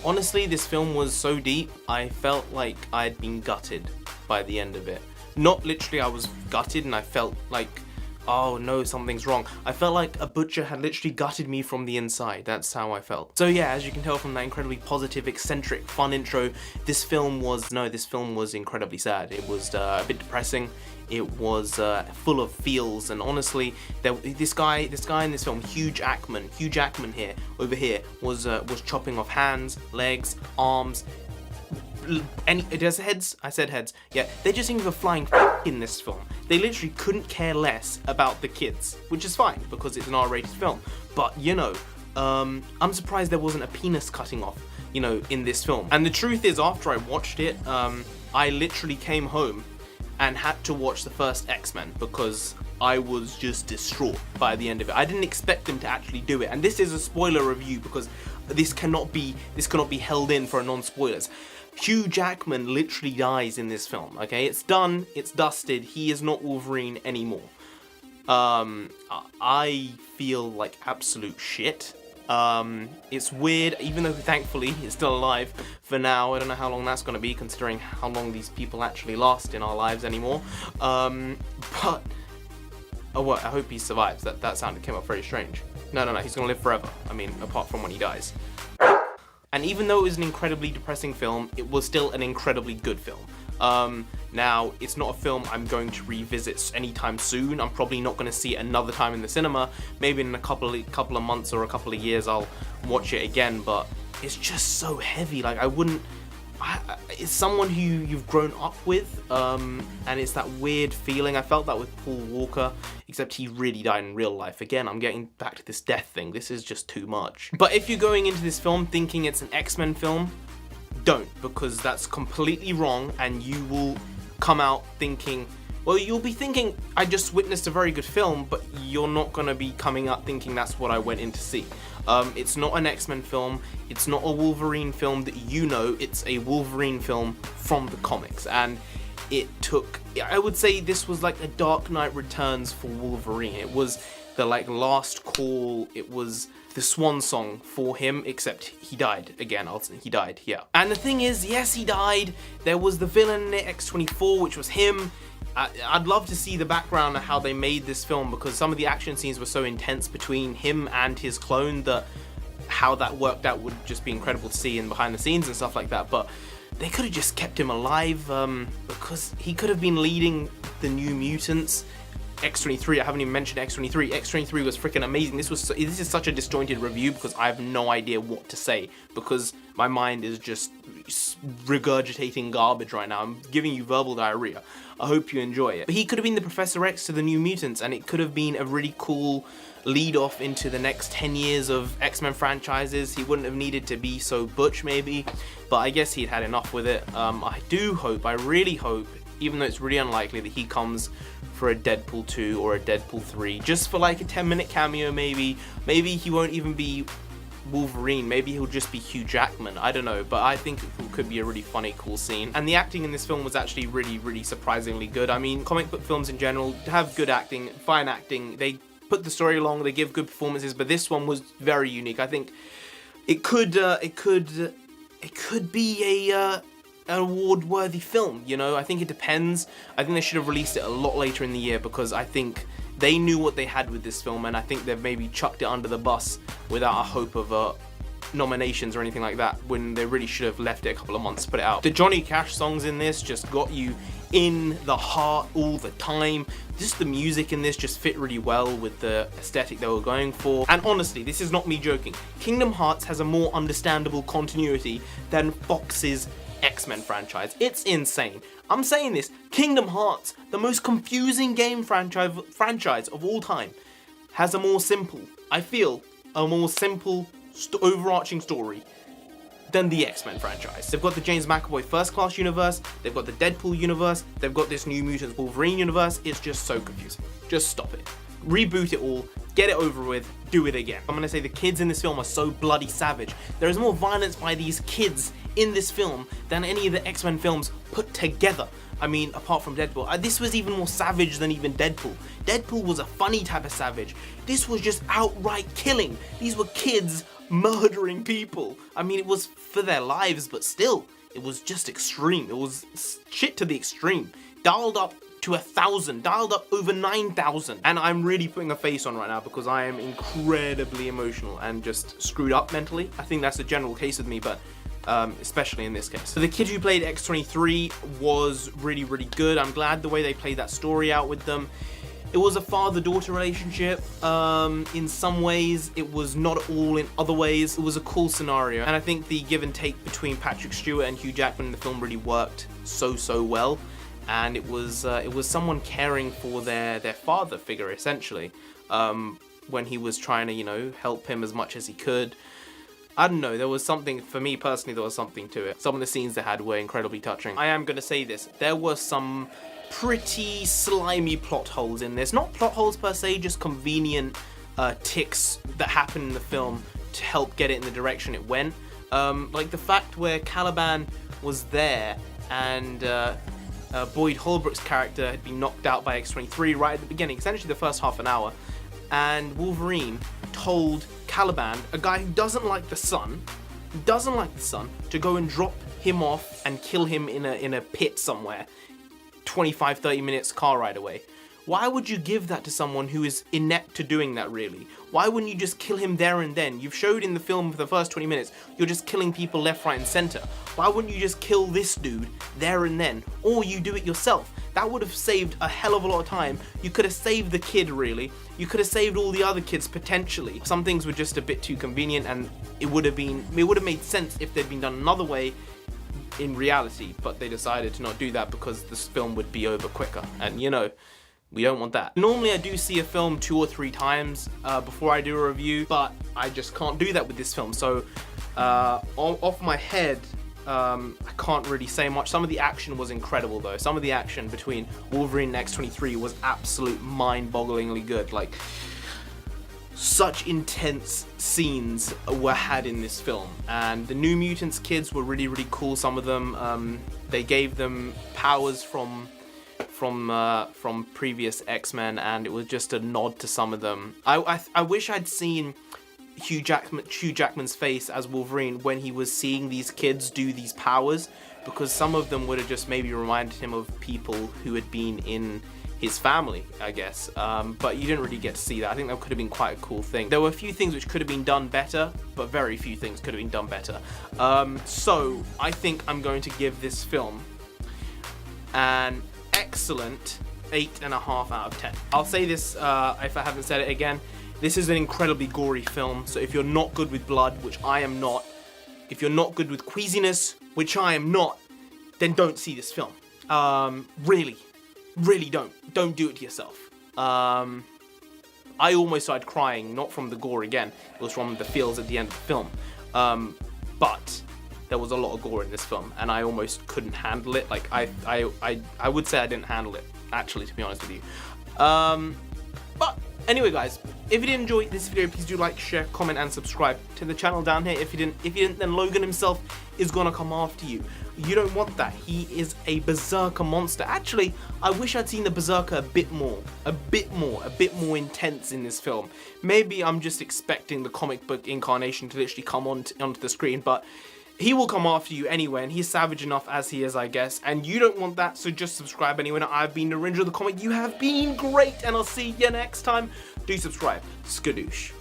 Honestly, this film was so deep, I felt like I'd been gutted by the end of it. Not literally I was gutted and I felt like, oh no, something's wrong. I felt like a butcher had literally gutted me from the inside. That's how I felt. So yeah, as you can tell from that incredibly positive, eccentric, fun intro, this film was incredibly sad. It was a bit depressing. It was full of feels, and honestly, this guy in this film, Hugh Jackman here, over here, was chopping off hands, legs, arms. Does heads? I said heads. Yeah, they just seem to be flying in this film. They literally couldn't care less about the kids, which is fine because it's an R-rated film. But you know, I'm surprised there wasn't a penis cutting off, you know, in this film. And the truth is, after I watched it, I literally came home and had to watch the first X-Men because I was just distraught by the end of it. I didn't expect them to actually do it, and this is a spoiler review because this cannot be held in for non-spoilers. Hugh Jackman literally dies in this film, okay? It's done, it's dusted, he is not Wolverine anymore. I feel like absolute shit. It's weird, even though thankfully he's still alive for now. I don't know how long that's going to be, considering how long these people actually last in our lives anymore. But oh, what? I hope he survives. That came up very strange. No, he's going to live forever. I mean, apart from when he dies. And even though it was an incredibly depressing film, it was still an incredibly good film. Now, it's not a film I'm going to revisit anytime soon. I'm probably not going to see it another time in the cinema. Maybe in a couple of months or a couple of years I'll watch it again, but it's just so heavy. Like, it's someone who you've grown up with, and it's that weird feeling. I felt that with Paul Walker, except he really died in real life. Again, I'm getting back to this death thing. This is just too much. But if you're going into this film thinking it's an X-Men film, don't, because that's completely wrong, and you will come out thinking, well, you'll be thinking, I just witnessed a very good film, but you're not going to be coming out thinking that's what I went in to see. It's not an X-Men film, it's not a Wolverine film that you know, it's a Wolverine film from the comics, and I would say this was like a Dark Knight Returns for Wolverine. It was the last call, it was the swan song for him, except he died again. He died, yeah. And the thing is, yes, he died. There was the villain in it, X-24, which was him. I'd love to see the background of how they made this film, because some of the action scenes were so intense between him and his clone that how that worked out would just be incredible to see in behind the scenes and stuff like that. But they could have just kept him alive, because he could have been leading the New Mutants. X-23, I haven't even mentioned X-23. X-23 was freaking amazing. This is such a disjointed review because I have no idea what to say, because my mind is just regurgitating garbage right now. I'm giving you verbal diarrhea. I hope you enjoy it. But he could have been the Professor X to the New Mutants, and it could have been a really cool lead off into the next 10 years of X-Men franchises. He wouldn't have needed to be so butch maybe, but I guess he'd had enough with it. I really hope, even though it's really unlikely, that he comes for a Deadpool 2 or a Deadpool 3, just for like a 10-minute cameo maybe. Maybe he won't even be Wolverine, maybe he'll just be Hugh Jackman, I don't know, but I think it could be a really funny, cool scene. And the acting in this film was actually really surprisingly good. I mean, comic book films in general have good acting, fine acting, they put the story along, they give good performances, but this one was very unique. I think it could be an award-worthy film, you know. I think it depends. I think they should have released it a lot later in the year, because I think they knew what they had with this film, and I think they've maybe chucked it under the bus without a hope of nominations or anything like that, when they really should have left it a couple of months to put it out. The Johnny Cash songs in this just got you in the heart all the time. Just the music in this just fit really well with the aesthetic they were going for. And honestly, this is not me joking, Kingdom Hearts has a more understandable continuity than Fox's X-Men franchise. It's insane. I'm saying this, Kingdom Hearts, the most confusing game franchise of all time, has a more simple, overarching story than the X-Men franchise. They've got the James McAvoy First Class universe, they've got the Deadpool universe, they've got this New Mutants Wolverine universe. It's just so confusing. Just stop it. Reboot it all, get it over with, do it again. I'm gonna say the kids in this film are so bloody savage. There is more violence by these kids in this film than any of the X-Men films put together. I mean, apart from Deadpool. This was even more savage than even Deadpool. Deadpool was a funny type of savage. This was just outright killing. These were kids murdering people. I mean, it was for their lives, but still, it was just extreme. It was shit to the extreme. Dialed up to 1,000, dialed up over 9,000. And I'm really putting a face on right now because I am incredibly emotional and just screwed up mentally. I think that's a general case with me, but especially in this case. So the kid who played X-23 was really, really good. I'm glad the way they played that story out with them. It was a father-daughter relationship. In some ways, it was not at all in other ways. It was a cool scenario. And I think the give and take between Patrick Stewart and Hugh Jackman in the film really worked so well. And it was someone caring for their father figure, essentially, when he was trying to, you know, help him as much as he could. I don't know, there was something, for me personally, there was something to it. Some of the scenes they had were incredibly touching. I am going to say this, there were some pretty slimy plot holes in this. Not plot holes per se, just convenient ticks that happen in the film to help get it in the direction it went. Like the fact where Caliban was there and Boyd Holbrook's character had been knocked out by X-23 right at the beginning, essentially the first half an hour, and Wolverine told Caliban, a guy who doesn't like the sun, to go and drop him off and kill him in a pit somewhere, 25-30 minutes car ride away. Why would you give that to someone who is inept to doing that, really? Why wouldn't you just kill him there and then? You've showed in the film for the first 20 minutes, you're just killing people left, right, and center. Why wouldn't you just kill this dude there and then? Or you do it yourself. That would have saved a hell of a lot of time. You could have saved the kid, really. You could have saved all the other kids, potentially. Some things were just a bit too convenient, and it would have made sense if they'd been done another way in reality, but they decided to not do that because this film would be over quicker. And, you know, we don't want that. Normally I do see a film 2 or 3 times before I do a review, but I just can't do that with this film. So off my head, I can't really say much. Some of the action was incredible though. Some of the action between Wolverine and X-23 was absolute mind-bogglingly good. Like, such intense scenes were had in this film. And the New Mutants kids were really, really cool. Some of them, they gave them powers from previous X-Men, and it was just a nod to some of them. I wish I'd seen Hugh Jackman's face as Wolverine when he was seeing these kids do these powers, because some of them would have just maybe reminded him of people who had been in his family, I guess. But you didn't really get to see that. I think that could have been quite a cool thing. There were a few things which could have been done better, but very few things could have been done better. So I think I'm going to give this film an excellent 8.5 out of 10. I'll say this if I haven't said it again. This is an incredibly gory film, so if you're not good with blood, which I am not, if you're not good with queasiness, which I am not, then don't see this film. Really don't do it to yourself. I almost started crying, not from the gore again, it was from the feels at the end of the film. But there was a lot of gore in this film, and I almost couldn't handle it. Like, I would say I didn't handle it, actually, to be honest with you. But anyway, guys, if you did enjoy this video, please do like, share, comment, and subscribe to the channel down here. If you didn't, then Logan himself is gonna come after you. You don't want that. He is a berserker monster. Actually, I wish I'd seen the berserker a bit more intense in this film. Maybe I'm just expecting the comic book incarnation to literally come onto the screen, but he will come after you anyway, and he's savage enough as he is, I guess, and you don't want that, so just subscribe anyway. I've been NarendraTheComic, you have been great, and I'll see you next time. Do subscribe. Skadoosh.